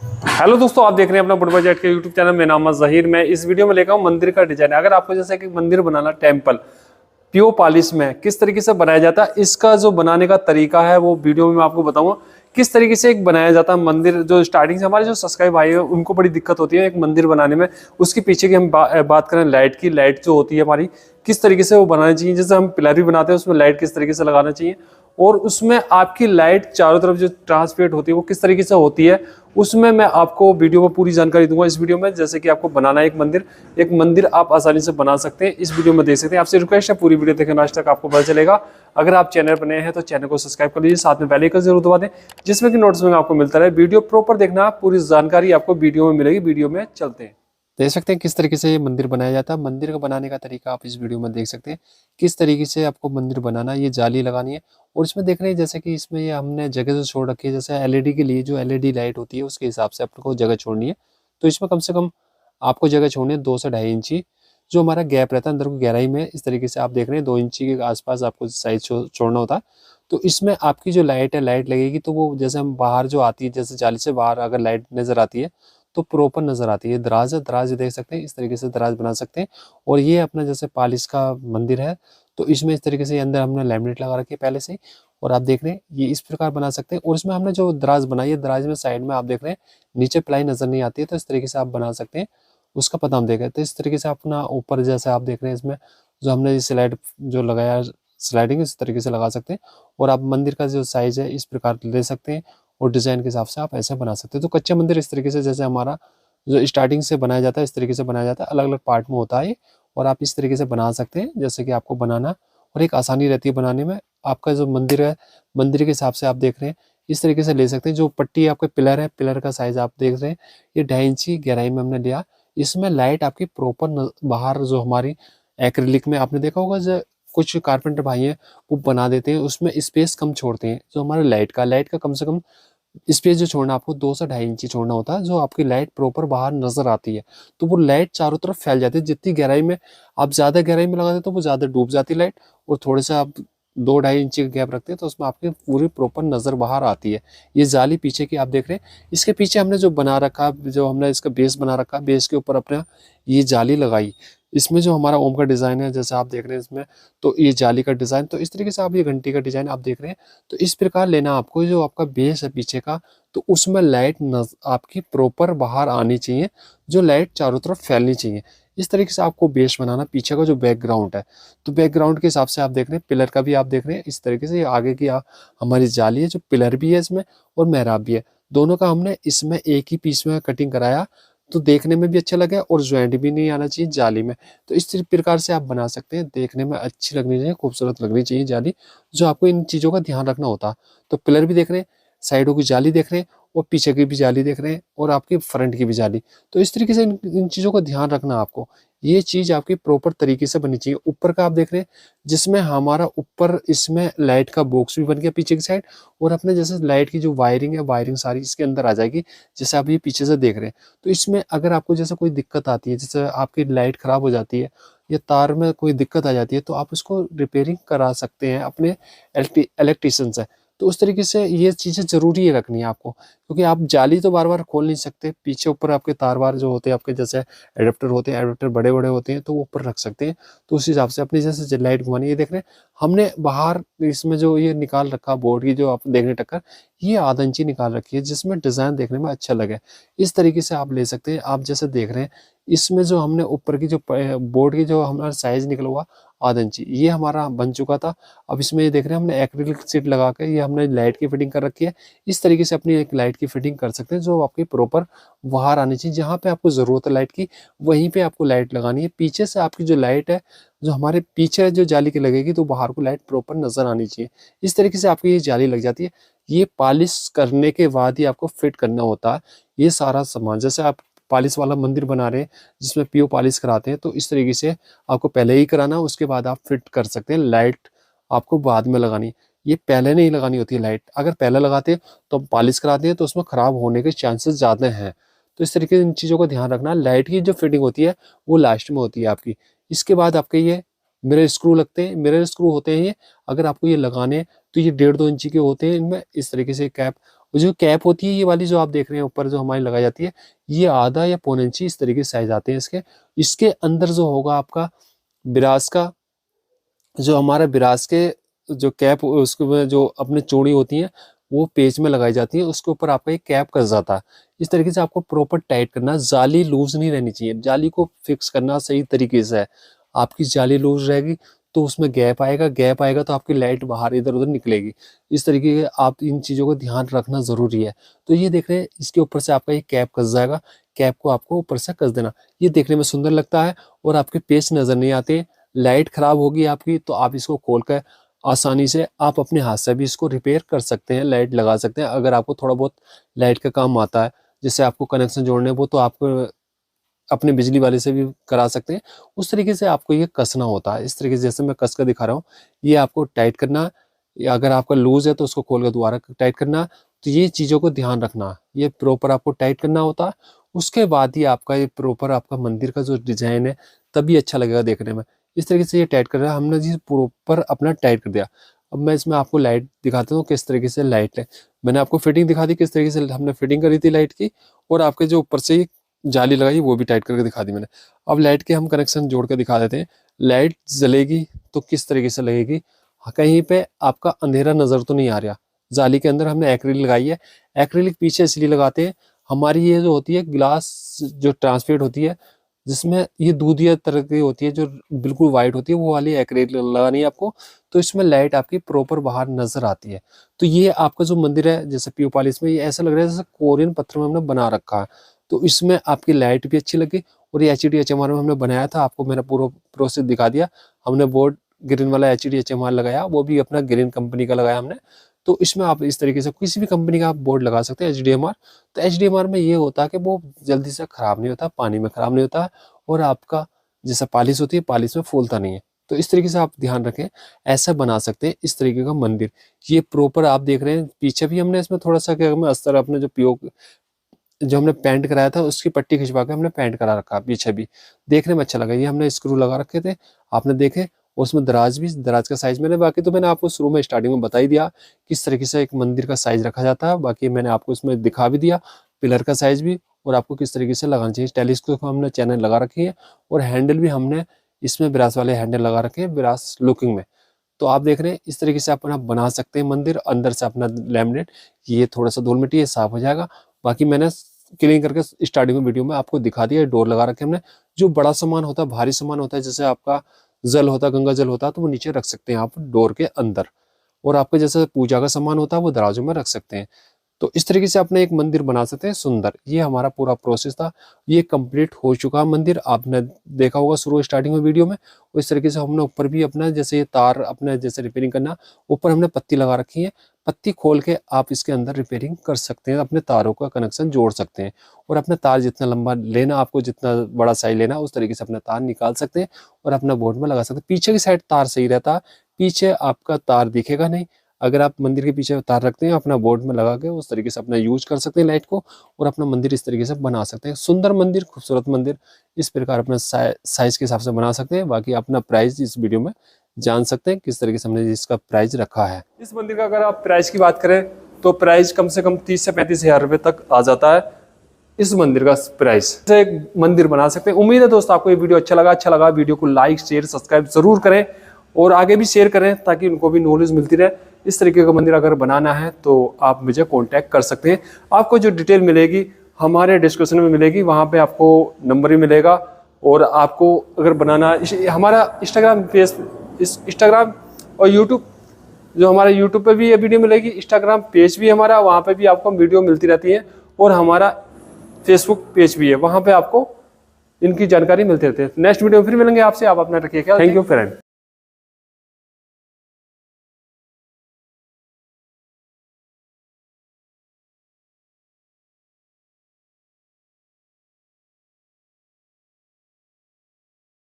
Hello दोस्तों, आप देख रहे हैं अपना बुढ़ बजट के यूट्यूब चैनल। मेरा नाम है जहीर। मैं इस वीडियो में लेकर आऊँ मंदिर का डिजाइन। अगर आपको जैसे कि मंदिर बनाना, टेम्पल प्योर पॉलिश में किस तरीके से बनाया जाता है, इसका जो बनाने का तरीका है वो वीडियो में मैं आपको बताऊंगा। किस तरीके से एक बनाया जाता है मंदिर। जो स्टार्टिंग से हमारे जो सब्सक्राइब भाई है उनको बड़ी दिक्कत होती है एक मंदिर बनाने में। उसके पीछे की हम बात करें लाइट की, लाइट जो होती है हमारी किस तरीके से वो बनानी चाहिए। जैसे हम पिलर भी बनाते हैं उसमें लाइट किस तरीके से लगाना चाहिए, और उसमें आपकी लाइट चारों तरफ जो ट्रांसपेरेंट होती है वो किस तरीके से होती है, उसमें मैं आपको वीडियो में पूरी जानकारी दूंगा इस वीडियो में। जैसे कि आपको बनाना है एक मंदिर आप आसानी से बना सकते हैं, इस वीडियो में देख सकते हैं। आपसे रिक्वेस्ट है पूरी वीडियो देखें लास्ट तक, आपको पता चलेगा। अगर आप चैनल पर नए हैं तो चैनल को सब्सक्राइब कर लीजिए, साथ में बेल आइकन जरूर दबा दें जिसमें कि नोटिफिकेशन आपको मिलता रहे। वीडियो प्रॉपर देखना, पूरी जानकारी आपको वीडियो में मिलेगी। वीडियो में चलते हैं, देख सकते हैं किस तरीके से ये मंदिर बनाया जाता है। मंदिर का बनाने का तरीका आप इस वीडियो में देख सकते हैं, किस तरीके से आपको मंदिर बनाना है। ये जाली लगानी है, और इसमें देख रहे हैं जैसे कि इसमें ये हमने जगह जो छोड़ रखी है, जैसे एलईडी के लिए जो एलईडी लाइट होती है उसके हिसाब से आपको जगह छोड़नी है। तो इसमें कम से कम आपको जगह छोड़नी है 2 से 2.5 इंची जो हमारा गैप रहता है अंदर को गहराई में। इस तरीके से आप देख रहे हैं 2 इंची के आसपास आपको साइज छोड़ना होता है। तो इसमें आपकी जो लाइट है, लाइट लगेगी तो वो जैसे हम बाहर जो आती है, जैसे जाली से बाहर अगर लाइट नजर आती है तो प्रॉपर नजर आती है। दराज है, दराज देख सकते हैं, इस तरीके से दराज बना सकते हैं। और ये अपना जैसे पालिश का मंदिर है तो इसमें इस तरीके से अंदर हमने लैमिनेट लगा रखी है पहले से ही, और आप देख रहे हैं ये इस प्रकार बना सकते हैं। और इसमें हमने जो दराज बनाई है, दराज में साइड में आप देख रहे हैं नीचे प्लाई नजर नहीं आती है, तो इस तरीके से आप बना सकते हैं। उसका पता हम देख रहे हैं। तो इस तरीके से अपना ऊपर जैसे आप देख रहे हैं इसमें जो हमने स्लाइड जो लगाया, स्लाइडिंग इस तरीके से लगा सकते हैं। और आप मंदिर का जो साइज है इस प्रकार ले सकते हैं, और डिजाइन के हिसाब से आप ऐसे बना सकते हैं। तो कच्चे मंदिर इस तरीके से जैसे हमारा जो स्टार्टिंग से बनाया जाता है इस तरीके से बनाया जाता है, अलग अलग पार्ट में होता है ये, और आप इस तरीके से बना सकते हैं जैसे कि आपको बनाना। और एक आसानी रहती है बनाने में। आपका जो मंदिर है, मंदिर के हिसाब से आप देख रहे हैं इस तरीके से ले सकते हैं। जो पट्टी आपके पिलर है, पिलर का साइज आप देख रहे हैं ये 2.5 इंची गहराई में हमने लिया। इसमें लाइट आपकी प्रॉपर बाहर जो हमारी एक्रिलिक में आपने देखा होगा, जो कुछ कारपेंटर भाई हैं वो बना देते हैं उसमें स्पेस कम छोड़ते हैं। जो हमारे लाइट का कम से कम स्पेस जो छोड़ना आपको 2 से 2.5 इंची छोड़ना होता है, जो आपकी लाइट प्रॉपर बाहर नजर आती है। तो वो लाइट चारों तरफ फैल जाती है। जितनी गहराई में आप ज्यादा गहराई में लगाते हैं तो वो ज्यादा डूब जाती है लाइट, और थोड़े से आप 2-2.5 इंची का गैप रखते हैं तो उसमें आपकी पूरी प्रॉपर नजर बाहर आती है। ये जाली पीछे की आप देख रहे हैं, इसके पीछे हमने जो बना रखा, जो हमने इसका बेस बना रखा, बेस के ऊपर अपने ये जाली लगाई। इसमें जो हमारा ओम का डिजाइन है जैसे आप देख रहे हैं इसमें, तो ये जाली का डिजाइन, तो इस तरीके से आप ये घंटी का डिजाइन आप देख रहे हैं। तो इस प्रकार लेना आपको, जो आपका बेस है पीछे का, तो उसमें लाइट आपकी प्रॉपर बाहर आनी चाहिए, जो लाइट चारों तरफ फैलनी चाहिए। इस तरीके से आपको बेस बनाना। पीछे का जो बैकग्राउंड है, तो बैकग्राउंड के हिसाब से आप देख रहे हैं, पिलर का भी आप देख रहे हैं इस तरीके से। आगे की हमारी जाली है, जो पिलर भी है इसमें और मेहराब भी है, दोनों का हमने इसमें एक ही पीस में कटिंग कराया, तो देखने में भी अच्छा लगे और ज्वाइंट भी नहीं आना चाहिए जाली में। तो इस प्रकार से आप बना सकते हैं। देखने में अच्छी लगनी चाहिए, खूबसूरत लगनी चाहिए जाली, जो आपको इन चीज़ों का ध्यान रखना होता है। तो पिलर भी देख रहे हैं, साइडों की जाली देख रहे हैं, और पीछे की भी जाली देख रहे हैं, और आपकी फ्रंट की भी जाली। तो इस तरीके से इन चीज़ों का ध्यान रखना आपको। ये चीज़ आपकी प्रॉपर तरीके से बननी चाहिए। ऊपर का आप देख रहे हैं, जिसमें हमारा ऊपर इसमें लाइट का बॉक्स भी बन गया पीछे की साइड, और अपने जैसे लाइट की जो वायरिंग है, वायरिंग सारी इसके अंदर आ जाएगी, जैसे आप ये पीछे से देख रहे हैं। तो इसमें अगर आपको जैसे कोई दिक्कत आती है, जैसे आपकी लाइट खराब हो जाती है या तार में कोई दिक्कत आ जाती है, तो आप उसको रिपेयरिंग करा सकते हैं अपने इलेक्ट्रिशियन से। तो उस तरीके से ये चीज़ें ज़रूरी है रखनी है आपको, क्योंकि आप जाली तो बार बार खोल नहीं सकते। पीछे ऊपर आपके तार वार जो होते हैं, आपके जैसे एडेप्टर होते हैं, एडेप्टर बड़े बड़े होते हैं तो वो ऊपर रख सकते हैं। तो उस हिसाब से अपनी जैसे लाइट घुमानी, ये देख रहे हैं हमने बाहर इसमें जो ये निकाल रखा बोर्ड की, जो आप देख रहे हैं टक्कर, ये आधा इंची निकाल रखी है, जिसमें डिज़ाइन देखने में अच्छा लगे। इस तरीके से आप ले सकते हैं। आप जैसे देख रहे हैं इसमें जो हमने ऊपर की जो बोर्ड की जो हमारा साइज निकला हुआ आधा इंची, ये हमारा बन चुका था। अब इसमें ये देख रहे हैं हमने एक्रिलिक शीट लगा के ये हमने लाइट की फिटिंग कर रखी है। इस तरीके से अपनी एक लाइट की फिटिंग कर सकते हैं, जो आपकी प्रॉपर बाहर आनी चाहिए। जहाँ पे आपको ज़रूरत है लाइट की, वहीं पे आपको लाइट लगानी है। पीछे से आपकी जो लाइट है, जो हमारे पीछे जो जाली की लगेगी, तो बाहर को लाइट प्रॉपर नजर आनी चाहिए। इस तरीके से आपकी ये जाली लग जाती है। ये पॉलिश करने के बाद ही आपको फिट करना होता है ये सारा सामान। जैसे आप पॉलिश वाला मंदिर बना रहे हैं जिसमें पीओ पॉलिश कराते हैं, तो इस तरीके से आपको पहले ही कराना, उसके बाद आप फिट कर सकते हैं। लाइट आपको बाद में लगानी, ये पहले नहीं लगानी होती है लाइट। अगर पहले लगाते हैं तो हम पॉलिश कराते हैं तो उसमें खराब होने के चांसेस ज़्यादा हैं। तो इस तरीके से इन चीज़ों का ध्यान रखना। लाइट की जो फिटिंग होती है वो लास्ट में होती है आपकी। इसके बाद आपके ये मिरर स्क्रू लगते हैं, मिरर स्क्रू होते हैं ये। अगर आपको ये लगाने हैं तो ये 1.5-2 इंची के होते हैं इनमें, इस तरीके से कैप। वो जो कैप होती है ये वाली जो आप देख रहे हैं ऊपर जो हमारी लगाई जाती है, ये आधा या पौने इंची इस तरीके से साइज आते हैं इसके। इसके अंदर जो होगा आपका बिरास का, जो हमारा बिरास के जो कैप उसके जो अपने चूड़ी होती है वो पेज में लगाई जाती है, उसके ऊपर आपका एक कैप कस जाता है। इस तरीके से आपको प्रॉपर टाइट करना, जाली लूज नहीं रहनी चाहिए, जाली को फिक्स करना सही तरीके से है। आपकी जाली लूज रहेगी तो उसमें गैप आएगा, गैप आएगा तो आपकी लाइट बाहर इधर उधर निकलेगी। इस तरीके के आप इन चीज़ों को ध्यान रखना ज़रूरी है। तो ये देख रहे हैं इसके ऊपर से आपका एक कैप कस जाएगा, कैप को आपको ऊपर से कस देना। ये देखने में सुंदर लगता है और आपके पेच नज़र नहीं आते। लाइट खराब होगी आपकी तो आप इसको खोल कर आसानी से आप अपने हाथ से भी इसको रिपेयर कर सकते हैं, लाइट लगा सकते हैं। अगर आपको थोड़ा बहुत लाइट का काम आता है, जैसे आपको कनेक्शन जोड़ने वो तो आप अपने बिजली वाले से भी करा सकते हैं। उस तरीके से आपको ये कसना होता है। इस तरीके से जैसे मैं कस कर दिखा रहा हूँ, ये आपको टाइट करना। या अगर आपका लूज है तो उसको खोल कर दोबारा टाइट करना। तो ये चीज़ों को ध्यान रखना, ये प्रॉपर आपको टाइट करना होता है। उसके बाद ही आपका ये प्रॉपर आपका मंदिर का जो डिजाइन है तभी अच्छा लगेगा देखने में। इस तरीके से ये टाइट कर रहा है हमने जी, प्रॉपर अपना टाइट कर दिया। अब मैं इसमें आपको लाइट दिखाता हूँ किस तरीके से लाइट है। मैंने आपको फिटिंग दिखा दी किस तरीके से हमने फिटिंग करी थी लाइट की, और आपके जो ऊपर से जाली लगाई वो भी टाइट करके दिखा दी मैंने। अब लाइट के हम कनेक्शन जोड़ के दिखा देते हैं। लाइट जलेगी तो किस तरीके से लगेगी, कहीं पे आपका अंधेरा नजर तो नहीं आ रहा। जाली के अंदर हमने एक्रिलिक लगाई है। एक्रिलिक पीछे इसलिए लगाते हैं, हमारी ये जो होती है ग्लास जो ट्रांसपेरेंट होती है, जिसमें ये दूधिया तरह की होती है जो बिल्कुल वाइट होती है, वो वाली एक्रिलिक लगानी है आपको। तो इसमें लाइट आपकी प्रॉपर बाहर नजर आती है। तो ये आपका जो मंदिर है जैसे पीओ पालिस में, ये ऐसा लग रहा है जैसे कोरियन पत्थर में हमने बना रखा है। तो इसमें आपकी लाइट भी अच्छी लगी। और ये HDHMR में हमने बनाया था, आपको मैंने पूरा प्रोसेस दिखा दिया। हमने बोर्ड ग्रीन वाला HDHMR लगाया, वो भी अपना ग्रीन कंपनी का लगाया हमने। तो इसमें आप इस तरीके से किसी भी कंपनी का आप बोर्ड लगा सकते हैं HDMR। तो HDMR में ये होता है कि वो जल्दी से खराब नहीं होता, पानी में खराब नहीं होता, और आपका जैसा पालिश होती है पालिश में फूलता नहीं है। तो इस तरीके से आप ध्यान रखें, ऐसा बना सकते हैं इस तरीके का मंदिर। ये प्रॉपर आप देख रहे हैं, पीछे भी हमने इसमें थोड़ा सा क्या अस्तर अपने जो पीओ जो हमने पेंट कराया था उसकी पट्टी खिंचवा के हमने पेंट करा रखा, पीछे भी देखने में अच्छा लगा। ये हमने स्क्रू लगा रखे थे, आपने देखे। और उसमें दराज भी, दराज का साइज मैंने बाकी तो मैंने आपको शुरू में स्टार्टिंग में बता ही दिया किस तरीके से एक मंदिर का साइज रखा जाता है। बाकी मैंने आपको इसमें दिखा भी दिया पिलर का साइज भी, और आपको किस तरीके से लगाना चाहिए। टेलीस्कोप हमने चैनल लगा रखी है, और हैंडल भी हमने इसमें ब्रास वाले हैंडल लगा रखे हैं, ब्रास लुकिंग में। तो आप देख रहे हैं इस तरीके से अपना बना सकते हैं मंदिर। अंदर से अपना लैमिनेट, ये थोड़ा सा धूल मिट्टी है साफ हो जाएगा। बाकी मैंने क्लीन करके स्टार्टिंग में वीडियो में आपको दिखा दिया। डोर लगा रखे हमने। जो बड़ा सामान होता है, भारी सामान होता है, जैसे आपका जल होता है, गंगा जल होता है, तो वो नीचे रख सकते हैं आप डोर के अंदर। और आपके जैसे पूजा का सामान होता है वो दराजों में रख सकते हैं। तो इस तरीके से अपने एक मंदिर बना सकते हैं सुंदर। ये हमारा पूरा प्रोसेस था, ये कंप्लीट हो चुका मंदिर। आपने देखा होगा शुरू स्टार्टिंग में वीडियो में। और इस तरीके से हमने ऊपर भी अपना जैसे ये तार अपने जैसे रिपेयरिंग करना, ऊपर हमने पत्ती लगा रखी है। पत्ती खोल के आप इसके अंदर रिपेयरिंग कर सकते हैं, अपने तारों का कनेक्शन जोड़ सकते हैं। और अपना तार जितना लंबा लेना, आपको जितना बड़ा साइज लेना, उस तरीके से अपना तार निकाल सकते हैं और अपना बोर्ड में लगा सकते हैं। पीछे की साइड तार सही रहता है, पीछे आपका तार दिखेगा नहीं। अगर आप मंदिर के पीछे तार रखते हैं, अपना बोर्ड में लगा के उस तरीके से अपना यूज कर सकते हैं लाइट को, और अपना मंदिर इस तरीके से बना सकते हैं। सुंदर मंदिर, खूबसूरत मंदिर इस प्रकार अपना साइज के हिसाब से बना सकते हैं। बाकी अपना प्राइस इस वीडियो में जान सकते हैं किस तरीके से हमने इसका प्राइस रखा है। इस मंदिर का अगर आप प्राइस की बात करें तो प्राइस कम से कम 30 से 35 हज़ार रुपये तक आ जाता है। इस मंदिर का प्राइस से एक मंदिर बना सकते हैं। उम्मीद है दोस्तों आपको ये वीडियो अच्छा लगा वीडियो को लाइक शेयर सब्सक्राइब जरूर करें, और आगे भी शेयर करें ताकि उनको भी नॉलेज मिलती रहे। इस तरीके का मंदिर अगर बनाना है तो आप मुझे कांटेक्ट कर सकते हैं। आपको जो डिटेल मिलेगी हमारे डिस्क्रिप्शन में मिलेगी, वहाँ पे आपको नंबर भी मिलेगा। और आपको अगर बनाना, हमारा इंस्टाग्राम और यूट्यूब, जो हमारा यूट्यूब पे भी ये वीडियो मिलेगी, इंस्टाग्राम पेज भी हमारा, वहाँ पे भी आपको वीडियो मिलती रहती है। और हमारा फेसबुक पेज भी है, वहाँ पे आपको इनकी जानकारी मिलती रहती है। नेक्स्ट वीडियो में फिर मिलेंगे आपसे, आप अपना रखिए ख्याल। Thank you friend.